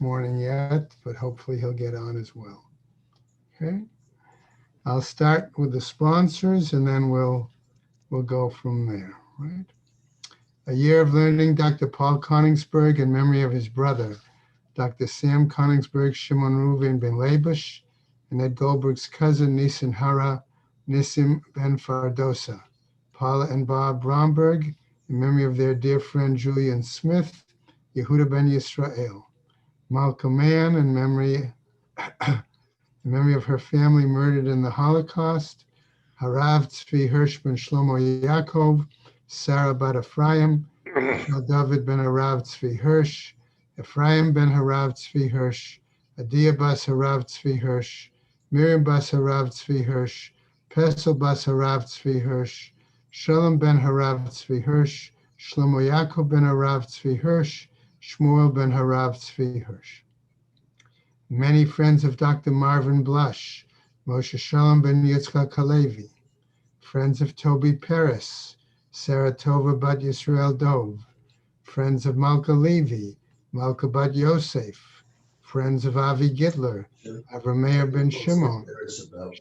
morning yet, but hopefully he'll get on as well. Okay. I'll start with the sponsors and then we'll go from there, right? A Year of Learning, Dr. Paul Koningsberg, in memory of his brother, Dr. Sam Koningsberg, Shimon Reuven ben Labush, and Ed Goldberg's cousin, Nisan Hara, Nissim ben Fardosa. Paula and Bob Bromberg, in memory of their dear friend Julian Smith, Yehuda ben Yisrael. Malcolm Mann, in memory of her family murdered in the Holocaust. Harav Tzvi Hirsch ben Shlomo Yaakov, Sarah bat Ephraim, David ben Harav Tzvi Hirsch, Ephraim ben Harav Tzvi Hirsch, Adia bas Harav Tzvi Hirsch, Miriam bas Harav Tzvi Hirsch, Pesel bas Harav Tzvi Hirsch, Shalom ben Harav Tzvi Hirsch, Shlomo Yaakov ben Harav Tzvi Hirsch, Shmuel ben Harav Tzvi Hirsch. Many friends of Dr. Marvin Blush, Moshe Shalom ben Yitzchak Halevi, friends of Toby Peres, Sarah Tova bat Yisrael Dov, friends of Malka Levi, Malka bat Yosef, friends of Avi Gitler, Avrameir ben Shimon,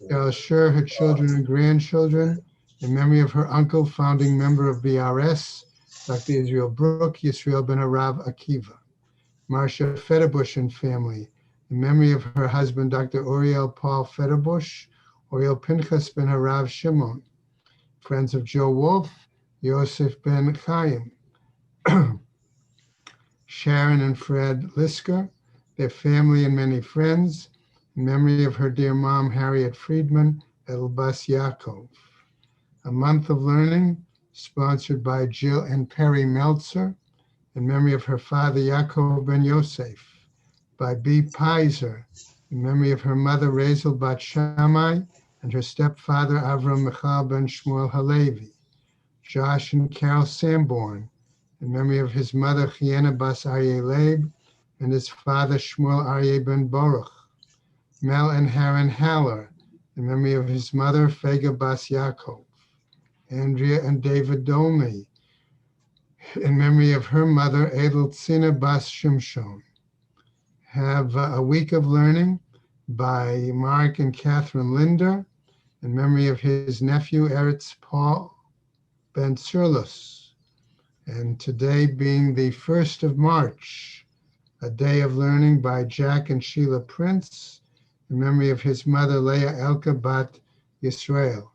Shel Shur, her children and grandchildren, in memory of her uncle, founding member of BRS, Dr. Israel Brook, Yisrael ben Harav Akiva. Marcia Federbush and family, in memory of her husband, Dr. Uriel Paul Federbush, Uriel Pinchas ben Harav Shimon. Friends of Joe Wolf, Yosef ben Chaim. Sharon and Fred Lisker, their family and many friends, in memory of her dear mom, Harriet Friedman, Elbas Yaakov. A Month of Learning, sponsored by Jill and Perry Meltzer, in memory of her father, Yaakov ben Yosef. By B. Pizer, in memory of her mother, Razel bat Shammai, and her stepfather, Avram Michal ben Shmuel Halevi. Josh and Carol Sanborn, in memory of his mother, Chiena bas Aryeh Leib, and his father, Shmuel Aryeh ben Baruch. Mel and Haran Haller, in memory of his mother, Fega bas Yaakov. Andrea and David Dolney, in memory of her mother, Edel Tzina bas Shimshon. Have a Week of Learning by Mark and Catherine Linder, in memory of his nephew, Eretz Paul ben Surlus. And today being the 1st of March, a Day of Learning by Jack and Sheila Prince, in memory of his mother, Leah Elka bat Yisrael.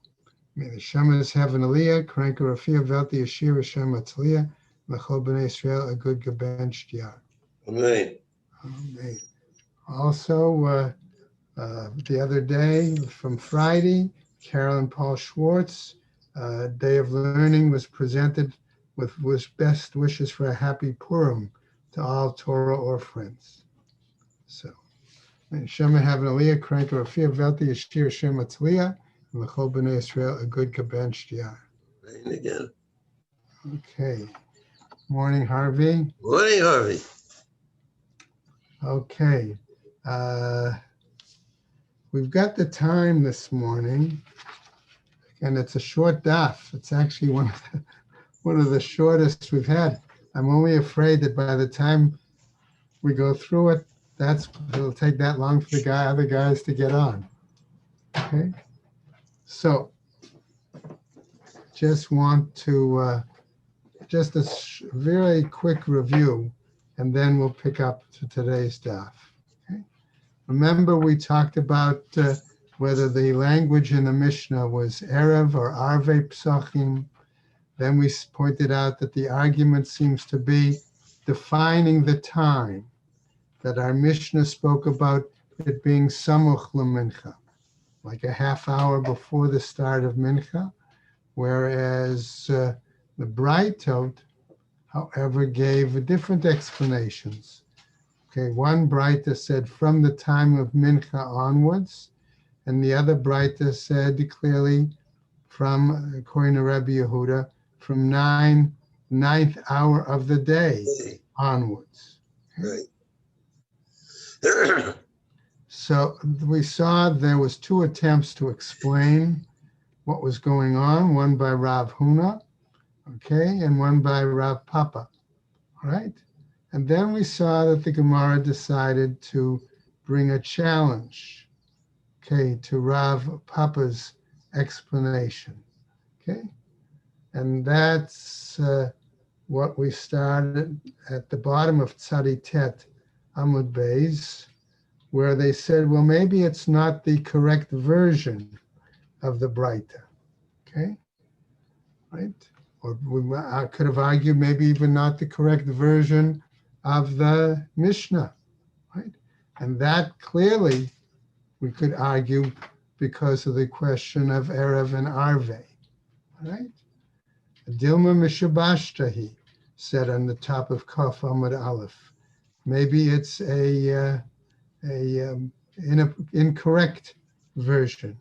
May the Shemas have an Aliyah, Kranker Rafia Velti Yashir Hashem Atzliah, Lechol B'nai Israel, a good Gaben Shtiyar. Amen. Amen. Also, the other day, from Friday, Carol and Paul Schwartz, Day of Learning was presented with best wishes for a happy Purim to all Torah orphans. So, may Shema have an Aliyah, Kranker Rafia Velti Yashir Hashem Atzliah, and L'chol B'nai Israel, a good Gaben Shtiyar. Rain again. Okay. Morning, Harvey. Morning, Harvey. Okay. We've got the time this morning, and it's a short daf. It's actually one of the shortest we've had. I'm only afraid that by the time we go through it, it'll take that long for the other guys to get on. Okay. So, just want to just a very quick review, and then we'll pick up to today's daf. Okay. Remember, we talked about whether the language in the Mishnah was Erev or Arve Psachim. Then we pointed out that the argument seems to be defining the time, that our Mishnah spoke about it being Samuch LeMincha, like a half hour before the start of Mincha, whereas the Braitot, however, gave different explanations. Okay, one Braita said from the time of Mincha onwards, and the other Braita said clearly from, according to Rabbi Yehuda, from ninth hour of the day onwards. Okay. Right. So we saw there was two attempts to explain what was going on, one by Rav Huna, okay, and one by Rav Papa, all right? And then we saw that the Gemara decided to bring a challenge, okay, to Rav Papa's explanation, okay? And that's what we started at the bottom of Tzadi Tet Amud Beis, where they said, well, maybe it's not the correct version of the Breita, okay? Right? Or I could have argued maybe even not the correct version of the Mishnah, right? And that clearly we could argue because of the question of Erev and Arve, right? Dilma Mishabashtahi said on the top of Kaf Amud Aleph. Maybe it's a incorrect version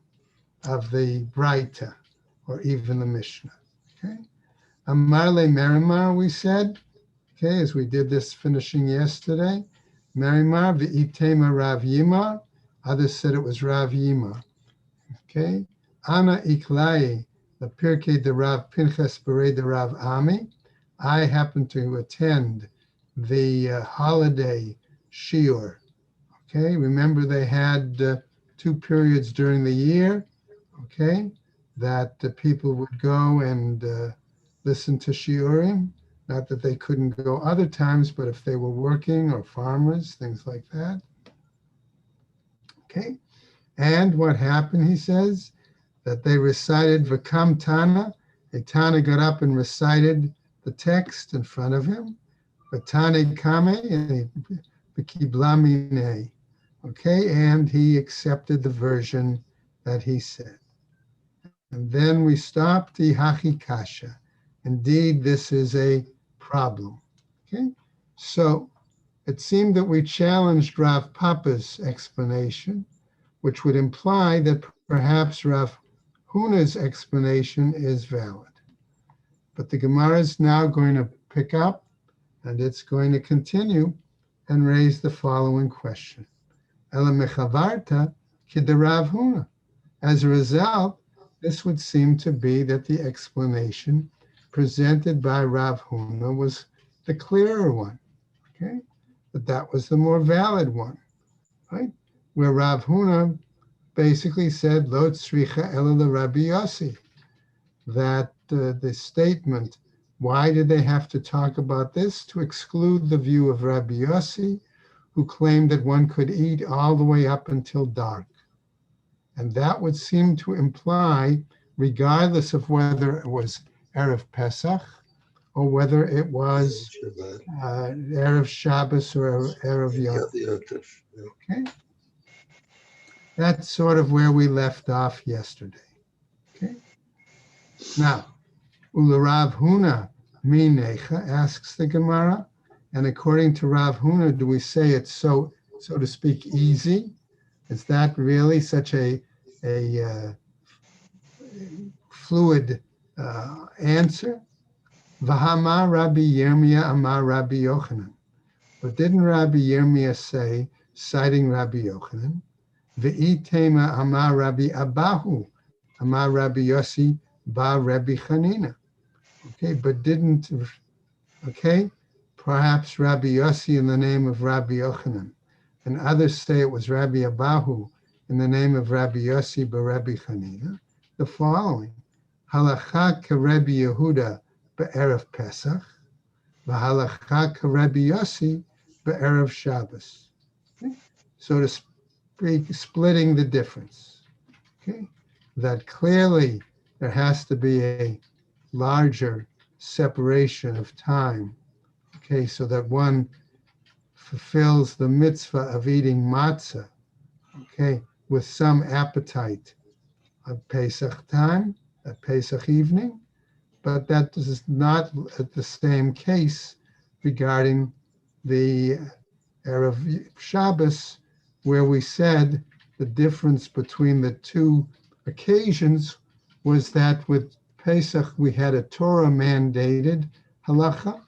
of the Breita or even the Mishnah, okay? Amarle Merimar, we said, okay, as we did this finishing yesterday. Merimar v'itema Rav Yima. Others said it was Rav Yima. Okay. Ana iklai the Pirkei de Rav Pinchas Berei de Rav Ami. I happened to attend the holiday shiur. Okay. Remember they had 2 periods during the year. Okay. That the people would go and listen to shiurim. Not that they couldn't go other times, but if they were working or farmers, things like that. Okay. And what happened, he says, that they recited Vakam Tana. A Tana got up and recited the text in front of him. Vatane Kame, Bikiblamine. Okay, and he accepted the version that he said. And then we stopped the Hachikasha. Indeed, this is a problem. Okay, so it seemed that we challenged Rav Papa's explanation, which would imply that perhaps Rav Huna's explanation is valid. But the Gemara is now going to pick up and it's going to continue and raise the following question. Ela mechavarta kide Rav Huna. As a result, this would seem to be that the explanation presented by Rav Huna was the clearer one, okay? That was the more valid one, right? Where Rav Huna basically said, Lo tzricha ela Rabbi Yossi, that the statement, why did they have to talk about this? To exclude the view of Rabbi Yossi, who claimed that one could eat all the way up until dark. And that would seem to imply, regardless of whether it was Erev Pesach or whether it was Erev Shabbos or Erev Yom. Okay? That's sort of where we left off yesterday. Okay? Now, Ula Rav Huna Minecha asks the Gemara, and according to Rav Huna, do we say it's so to speak, easy? Is that really such a fluid answer? V'hamar Rabbi Yirmiyah Amar Rabbi Yochanan. But didn't Rabbi Yirmiyah say, citing Rabbi Yochanan, V'itema Amar Rabbi Abahu Amar Rabbi Yossi Ba Rabbi Chanina. Okay, but didn't, okay, perhaps Rabbi Yossi in the name of Rabbi Yochanan, and others say it was Rabbi Abahu in the name of Rabbi Yossi Ba Rabbi Chanina, the following, Halacha ka Rabbi Yehuda be'erev Pesach, v'halacha ka Rabbi Yossi be'erev Shabbos. Okay? So to speak, splitting the difference. Okay, that clearly there has to be a larger separation of time. Okay, so that one fulfills the mitzvah of eating matzah. Okay, with some appetite at Pesach time, at Pesach evening, but that is not the same case regarding the Erev Shabbos, where we said the difference between the two occasions was that with Pesach we had a Torah mandated halacha,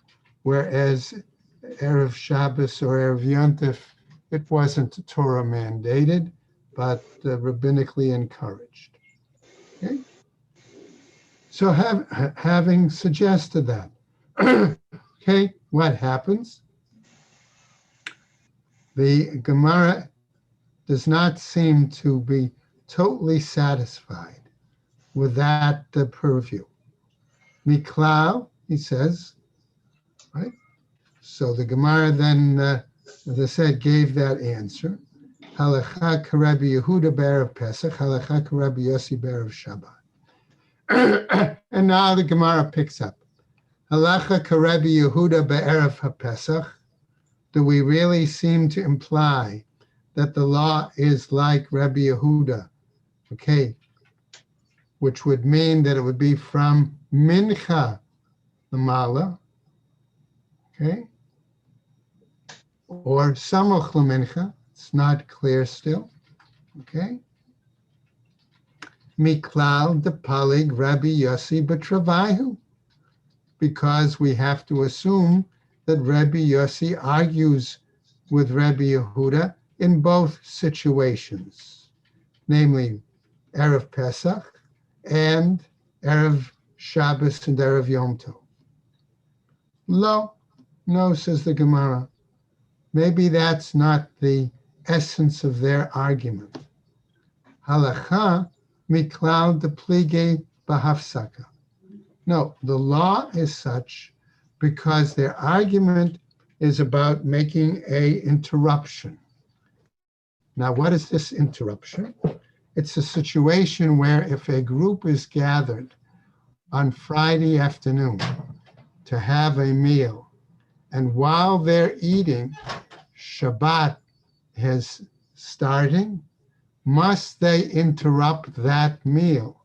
whereas Erev Shabbos or Erev Yontif, it wasn't Torah mandated, but rabbinically encouraged. Okay? So having suggested that, okay, what happens? The Gemara does not seem to be totally satisfied with that purview. Miklau, he says, right? So the Gemara then, as I said, gave that answer. Halacha k'Rabbi Yehuda b'erev Pesach, halacha k'Rabbi Yossi b'erev Shabbat. And now the Gemara picks up. Halacha k'Rabbi Yehuda b'erev HaPesach. Do we really seem to imply that the law is like Rabbi Yehuda? Okay, which would mean that it would be from Mincha the Mala, okay, or Samuch Mincha. It's not clear still, okay. Miklal de Palig Rabbi Yossi B'Travahu, because we have to assume that Rabbi Yossi argues with Rabbi Yehuda in both situations, namely Erev Pesach and Erev Shabbos and Erev Yom Tov. No, says the Gemara. Maybe that's not the essence of their argument. Halacha miklal de plige bahafsaka. No, the law is such because their argument is about making a interruption. Now, what is this interruption? It's a situation where if a group is gathered on Friday afternoon to have a meal, and while they're eating, Shabbat is starting, must they interrupt that meal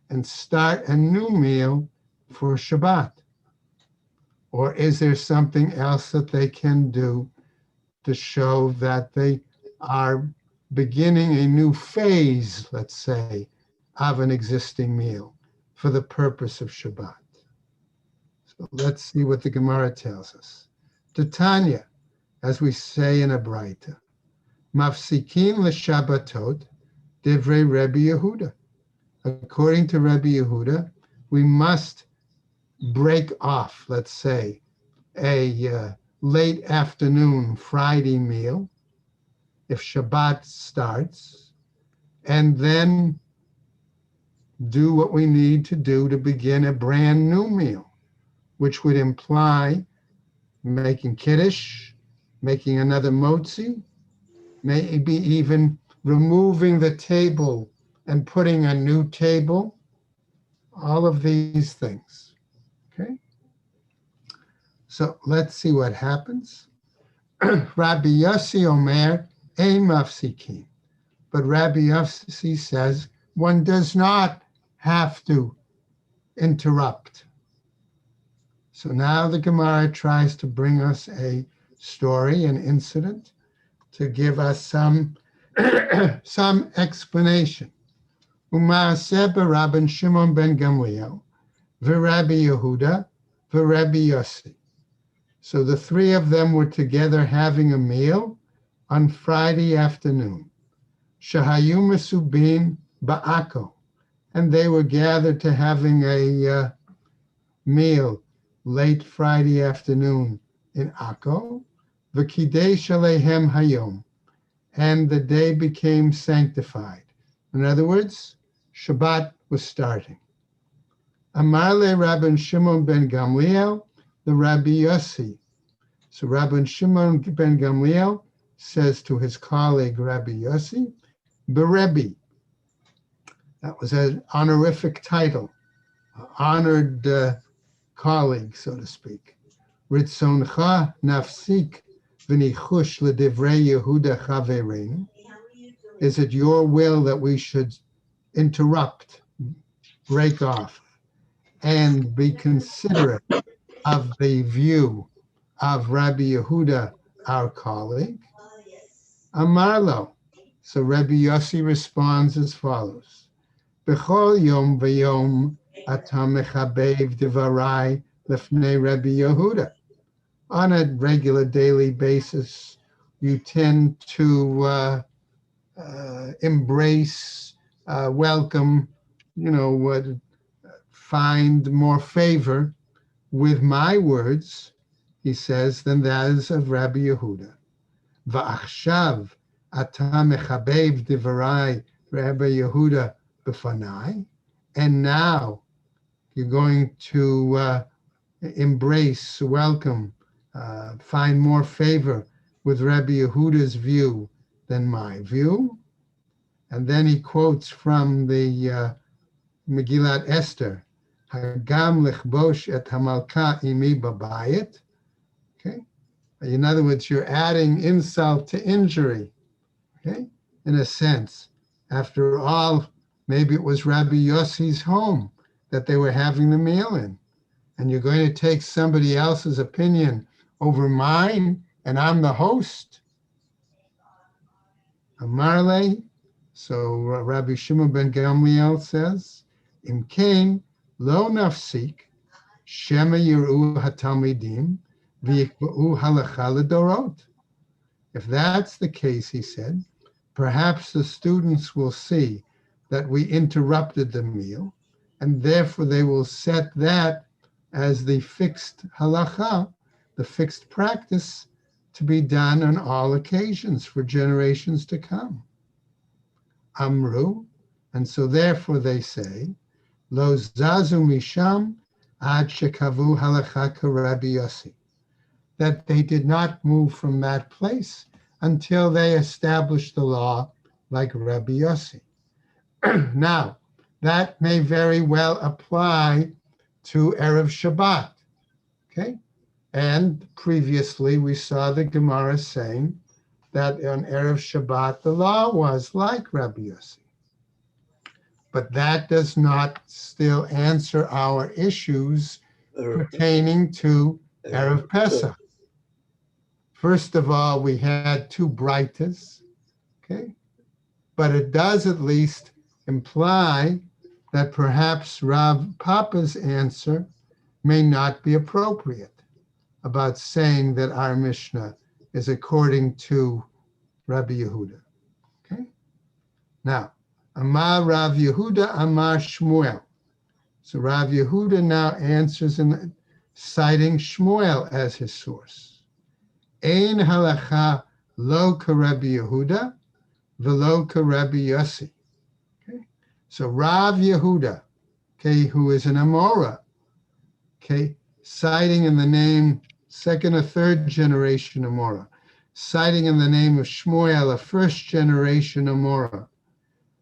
and start a new meal for Shabbat? Or is there something else that they can do to show that they are beginning a new phase, let's say, of an existing meal for the purpose of Shabbat? So let's see what the Gemara tells us. Tanya, as we say in a Braita, Mafsikin l'Shabbatot divrei Rabbi Yehuda. According to Rabbi Yehuda, we must break off, let's say, a late afternoon Friday meal if Shabbat starts, and then do what we need to do to begin a brand new meal, which would imply making Kiddush, making another motzi, maybe even removing the table and putting a new table, all of these things, okay? So let's see what happens. Rabbi Yossi Omer, ein mafsikin. But Rabbi Yossi says one does not have to interrupt. So now the Gemara tries to bring us a story, an incident, to give us some explanation. U'ma'aseh b'Rabban Shimon ben Gamliel, v'Rabbi Yehuda, v'Rabbi Yossi. So the three of them were together having a meal on Friday afternoon. Shahayu mesubin ba'ako, and they were gathered to having a meal late Friday afternoon in Akko. V'kidesh alehem hayom, and the day became sanctified. In other words, Shabbat was starting. Amar le Rabban Shimon ben Gamliel, the Rabbi Yossi. So Rabban Shimon ben Gamliel says to his colleague Rabbi Yossi, Berebbi. That was an honorific title, honored colleague, so to speak. Ritzoncha nafsik v'nichush l'divrei Yehuda chavereinu. Is it your will that we should interrupt, break off, and be considerate of the view of Rabbi Yehuda, our colleague? Amarlo. So Rabbi Yossi responds as follows. B'chol yom v'yom ata mechabev divarai lefnei Rabbi Yehuda. On a regular daily basis, you tend to embrace, welcome, find more favor with my words, he says, than that is of Rabbi Yehuda. Va'achshav ata mechabev divarai Rabbi Yehuda b'fanai. And now you're going to embrace, welcome, find more favor with Rabbi Yehuda's view than my view. And then he quotes from the Megillat Esther, Hagam lechbosh et hamalka imi babayit. Okay. In other words, you're adding insult to injury. Okay. In a sense, after all, maybe it was Rabbi Yossi's home that they were having the meal in, and you're going to take somebody else's opinion over mine, and I'm the host. Amarle. So Rabbi Shimon ben Gamliel says, Im kain lo nafsik shema yiru hatalmidim v'yikba'u halacha ledorot. If that's the case, he said, perhaps the students will see that we interrupted the meal, and therefore they will set that as the fixed halacha, the fixed practice to be done on all occasions for generations to come. Amru, and so therefore they say, Lo zazu misham ad shekavu halacha Rabbi Yossi, that they did not move from that place until they established the law like Rabbi Yossi. Now, that may very well apply to Erev Shabbat, okay? And previously we saw the Gemara saying that on Erev Shabbat the law was like Rabbi Yossi. But that does not still answer our issues pertaining to Erev Pesach. First of all, we had two braitas, okay? But it does at least imply that perhaps Rav Papa's answer may not be appropriate about saying that our Mishnah is according to Rabbi Yehuda, okay? Now, Amar Rav Yehuda, Amar Shmuel. So Rav Yehuda now answers in citing Shmuel as his source. Ein halacha lo ka Rabbi Yehuda, velo ka Rabbi Yossi. Okay, so Rav Yehuda, okay, who is an Amora, okay, citing in the name second or third generation Amora, citing in the name of Shmuel, a first generation Amora,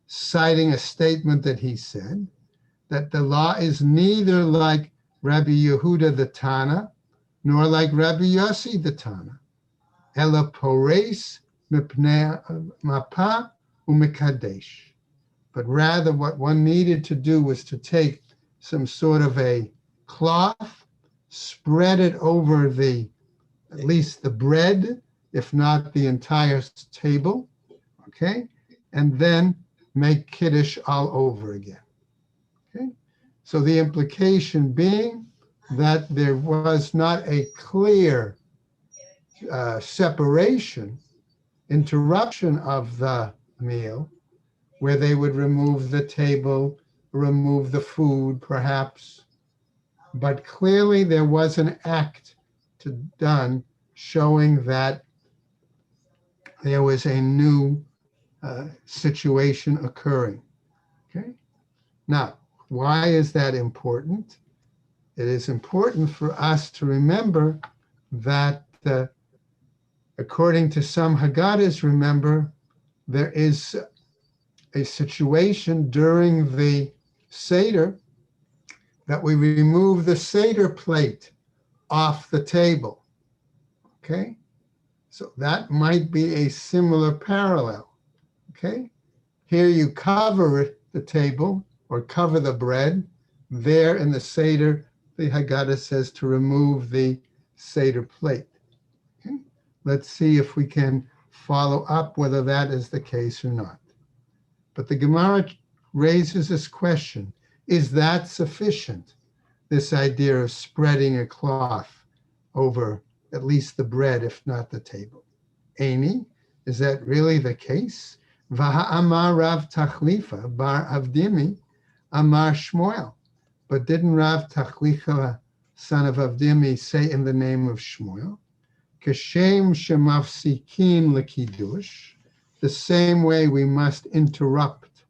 citing a statement that he said that the law is neither like Rabbi Yehuda the Tana nor like Rabbi Yossi the Tana. Ela pores mipnei mapa umikadesh. But rather what one needed to do was to take some sort of a cloth, spread it over at least the bread, if not the entire table, okay? And then make Kiddush all over again, okay? So the implication being that there was not a clear separation, interruption of the meal, where they would remove the table, remove the food perhaps, but clearly there was an act done showing that there was a new situation occurring, okay? Now, why is that important? It is important for us to remember that according to some Haggadahs, remember, there is a situation during the Seder that we remove the Seder plate off the table, okay? So that might be a similar parallel, okay? Here you cover the table or cover the bread. There in the Seder, the Haggadah says to remove the Seder plate. Okay? Let's see if we can follow up whether that is the case or not. But the Gemara raises this question, is that sufficient? This idea of spreading a cloth over at least the bread, if not the table. Eini, is that really the case? V'ha'amar Rav Tachlifa bar Avdimi amar Shmuel. But didn't Rav Tachlifa, son of Avdimi, say in the name of Shmuel? Kashem shemafsikin lekiddush, the same way we must interrupt,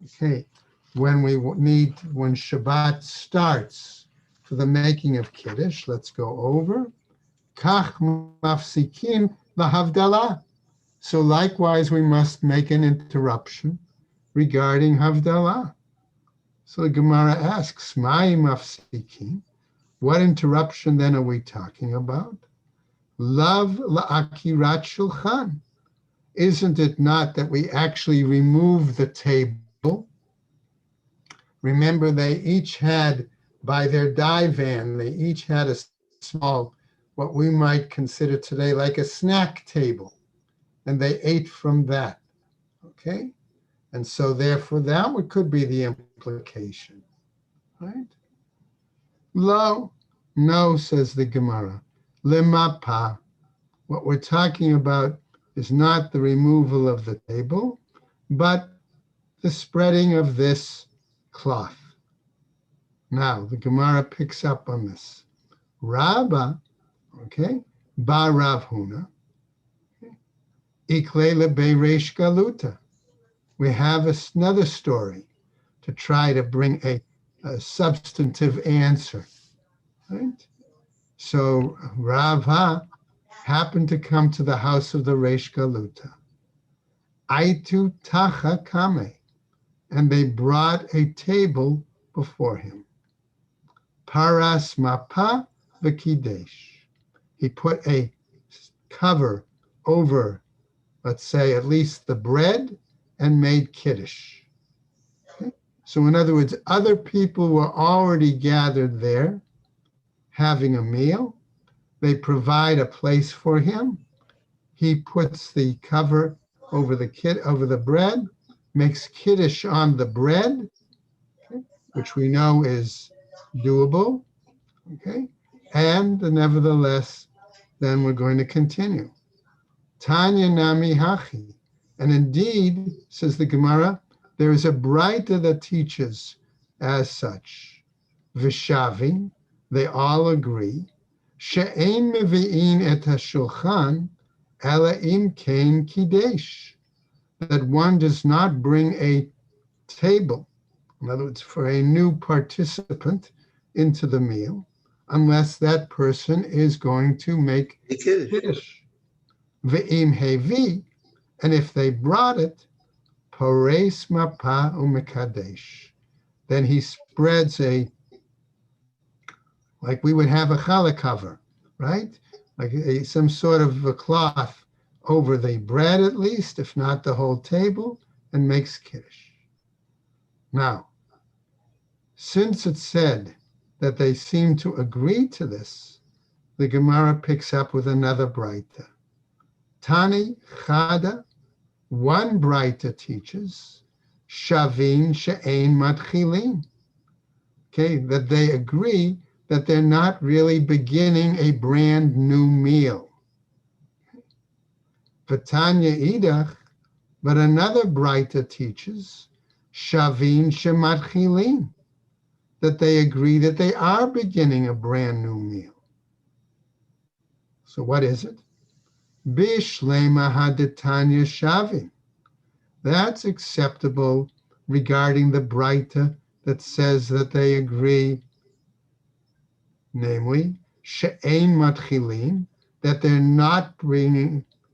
okay, when Shabbat starts for the making of Kiddush. Let's go over. Kach mafsikin lahavdalah. So likewise, we must make an interruption regarding Havdalah. So the Gemara asks, Mai mafsikin, what interruption then are we talking about? Lav la'akirat shulchan. Isn't it not that we actually remove the table? Remember, they each had, by their divan, they each had a small, what we might consider today like a snack table, and they ate from that, okay? And so therefore that could be the implication, right? Lo, no, says the Gemara. Lemapa, what we're talking about is not the removal of the table, but the spreading of this cloth. Now, the Gemara picks up on this. Rabba, okay, Ba Rav Huna, Ikle lebe reish galuta. We have another story to try to bring a substantive answer, right? So Rava happened to come to the house of the Reish Galuta. Aitu tacha kame, and they brought a table before him. Paras mapa v'kidesh. He put a cover over, let's say, at least the bread, and made Kiddush. Okay? So in other words, other people were already gathered there having a meal. They provide a place for him. He puts the cover over the bread, makes Kiddush on the bread, okay, which we know is doable. Okay, and nevertheless, then we're going to continue. Tanya nami hachi. And indeed, says the Gemara, there is a Braita that teaches as such. Vishavi, they all agree. She'ein mevi'in et hashulchan ela im kein kidesh. That one does not bring a table, in other words, for a new participant into the meal, unless that person is going to make kiddush. Ve'im hevi, and if they brought it, Pores mapa umekadesh, then he spreads like we would have a challah cover, right? Like some sort of a cloth over the bread at least, if not the whole table, and makes kiddush. Now, since it said that they seem to agree to this, the Gemara picks up with another Braita. Tani chada, one Braita teaches, Shavin she'ein matchilin. Okay, that they agree that they're not really beginning a brand new meal. Vatanya idach, but another Braita teaches, Shavin shematchilin, that they agree that they are beginning a brand new meal. So what is it? Bishlema hadetanya shavin. That's acceptable regarding the Braita that says that they agree, namely, she'ein matchilin, that they're not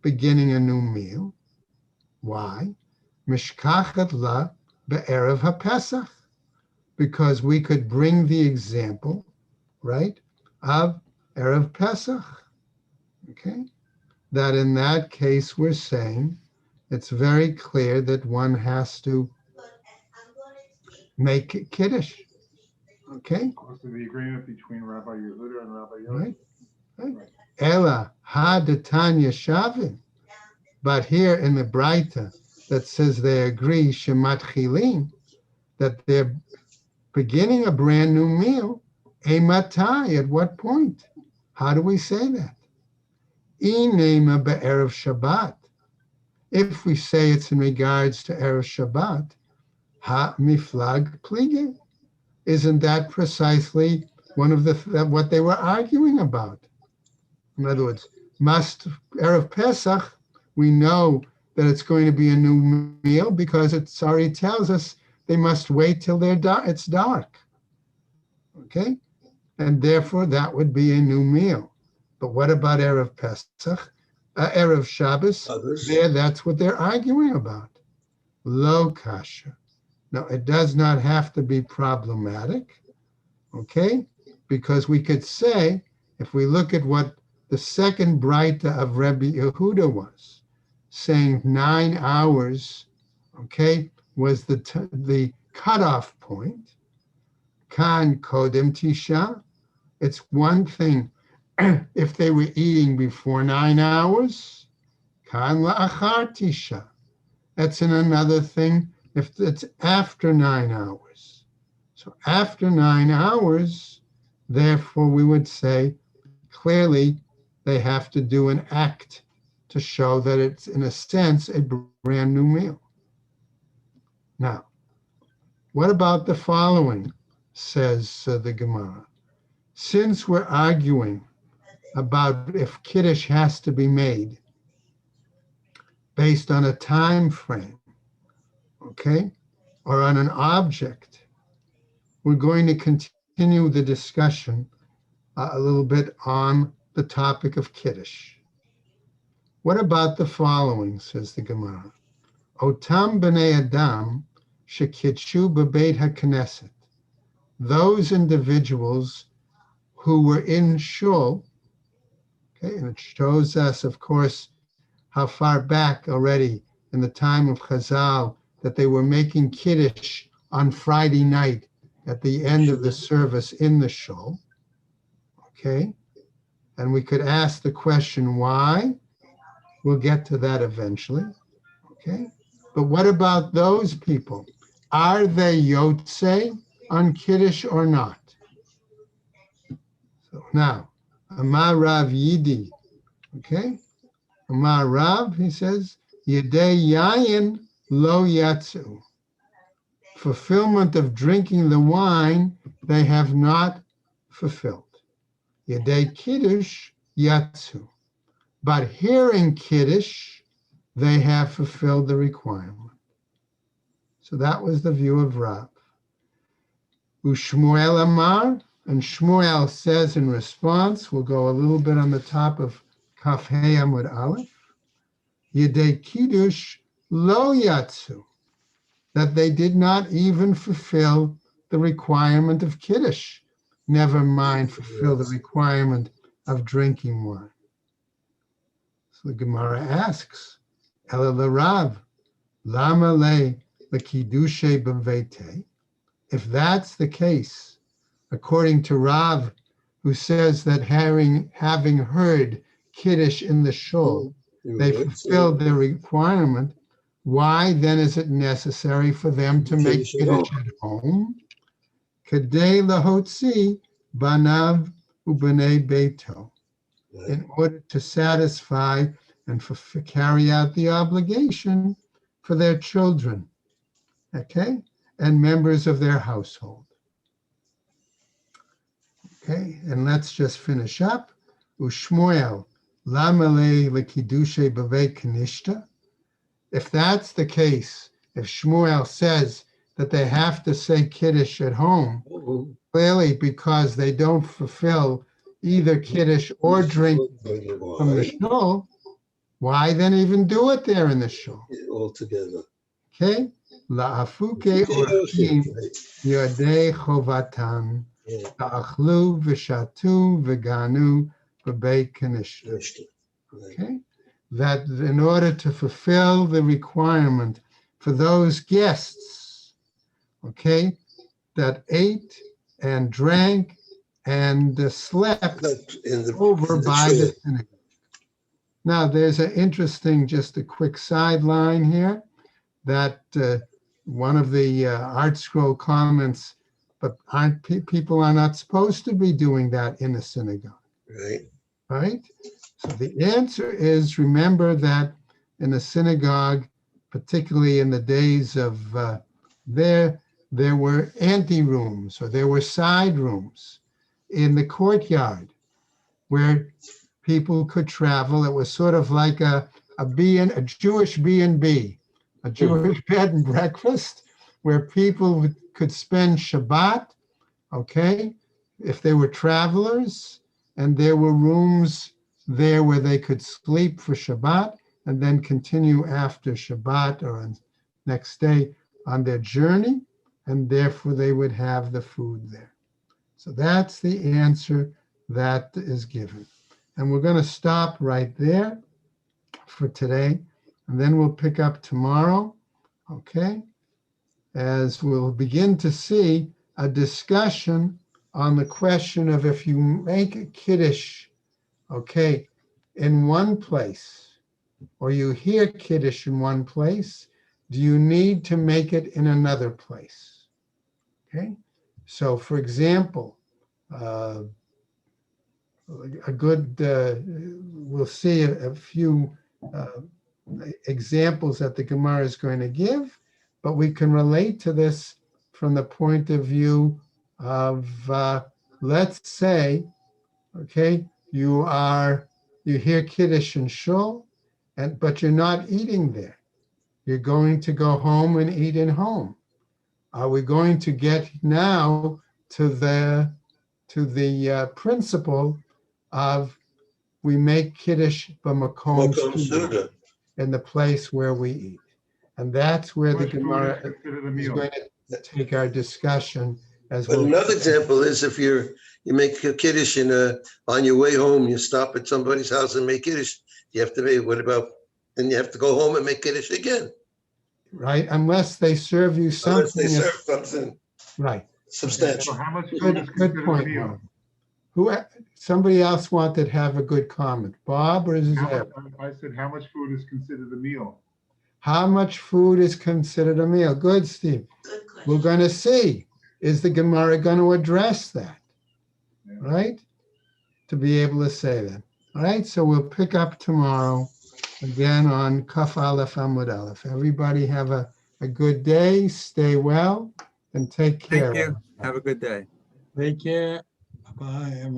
beginning a new meal. Why? Mishkachat la be'erev haPesach. Because we could bring the example, right, of Erev Pesach, okay? That in that case, we're saying it's very clear that one has to make Kiddush, okay? So the agreement between Rabbi Yehuda and Rabbi Yosef. Right. Ela ha-detanya shavin. But here in the Braita that says they agree, shemat chilin, that they're beginning a brand new meal, a matai, at what point? How do we say that? Inema be'erev Shabbat. If we say it's in regards to Erev Shabbat, ha miflag plige. Isn't that precisely one of what they were arguing about? In other words, Erev Pesach, we know that it's going to be a new meal because it already tells us they must wait till it's dark. Okay? And therefore, that would be a new meal. But what about Erev Pesach? Erev Shabbos? Others. There, that's what they're arguing about. Lo kasha. Now, it does not have to be problematic, okay? Because we could say, if we look at what the second Braita of Rebbe Yehuda was, saying 9 hours, okay, was the cutoff point. Kan kodem tisha. It's one thing if they were eating before 9 hours. Kan la'achar tisha. That's in another thing if it's after 9 hours. So after 9 hours, therefore we would say clearly they have to do an act to show that it's, in a sense, a brand new meal. Now, what about the following, says the Gemara. Since we're arguing about if Kiddush has to be made based on a time frame, okay, or on an object, we're going to continue the discussion a little bit on the topic of Kiddush. What about the following, says the Gemara? Otam b'nei Adam shekitshu b'beit haKnesset. Those individuals who were in shul, okay, and it shows us, of course, how far back already in the time of Chazal that they were making Kiddush on Friday night at the end of the service in the shul, okay? And we could ask the question, why? We'll get to that eventually, okay? But what about those people? Are they Yotze on Kiddush or not? So now, Amar Rav Yidi, okay? Amar Rav, he says, Yedei Yayin lo yatsu. Fulfillment of drinking the wine, they have not fulfilled. Yedei Kiddush yatsu. But hearing Kiddush, they have fulfilled the requirement. So that was the view of Rav. Ushmuel Amar, and Shmuel says in response, we'll go a little bit on the top of Kaf Hei Amud Aleph, Yedei Kiddush lo yatsu, that they did not even fulfill the requirement of Kiddush, never mind fulfill the requirement of drinking wine. So the Gemara asks, Ela l'Rav, lama le l'kiddushe b'veitei? If that's the case, according to Rav, who says that having heard Kiddush in the shul, they fulfilled their requirement, why then is it necessary for them to make Kiddush at home? Kedei lahotzi banav u'bnei beito, in order to satisfy and carry out the obligation for their children, okay, and members of their household. Okay, and let's just finish up. Ushmuel, lamale lekidushe b'vei kanishta. If that's the case, if Shmuel says that they have to say Kiddush at home, clearly because they don't fulfill either Kiddush or drink from the shul, why then even do it there in the shul? All together. Okay? La'afuke orchim yodei chovatan ta'achlu v'shatu v'ganu b'beit kanishta. Okay? That in order to fulfill the requirement for those guests, okay, that ate and drank and slept over by the synagogue. Now, there's an interesting, just a quick sideline here, that one of the Art Scroll comments, but people are not supposed to be doing that in a synagogue. Right. Right? So the answer is, remember that in a synagogue, particularly in the days of there were anterooms or there were side rooms in the courtyard where people could travel. It was sort of like a Jewish B&B, a Jewish bed and breakfast, where people could spend Shabbat, okay, if they were travelers, and there were rooms there where they could sleep for Shabbat and then continue after Shabbat or on next day on their journey, and therefore they would have the food there. So that's the answer that is given. And we're going to stop right there for today, and then we'll pick up tomorrow, okay, as we'll begin to see a discussion on the question of if you make a Kiddush, okay, in one place, or you hear Kiddush in one place, do you need to make it in another place? Okay, so for example, a good, we'll see a few examples that the Gemara is going to give, but we can relate to this from the point of view of, let's say, okay, you hear Kiddush and Shul, but you're not eating there. You're going to go home and eat in home. Are we going to get now to the principle of we make Kiddush b'makom suda, in the place where we eat? And that's where the Gemara is going to take our discussion as But well. another example is if you make a Kiddush on your way home, you stop at somebody's house and make Kiddush, you have to make, then you have to go home and make Kiddush again. Right, unless they serve you something. Unless they serve something right. substantial. So how much food is Good considered a point, meal? Bob. Somebody else wanted to have a good comment. Bob or is How it? much- I said, how much food is considered a meal? How much food is considered a meal? Good, Steve. Good question. We're going to see. Is the Gemara going to address that? Yeah. Right? To be able to say that. All right, so we'll pick up tomorrow again on Kaf Aleph Amud Aleph. Everybody have a good day, stay well, and take care. Thank you. Have a good day. Take care. Bye, everyone.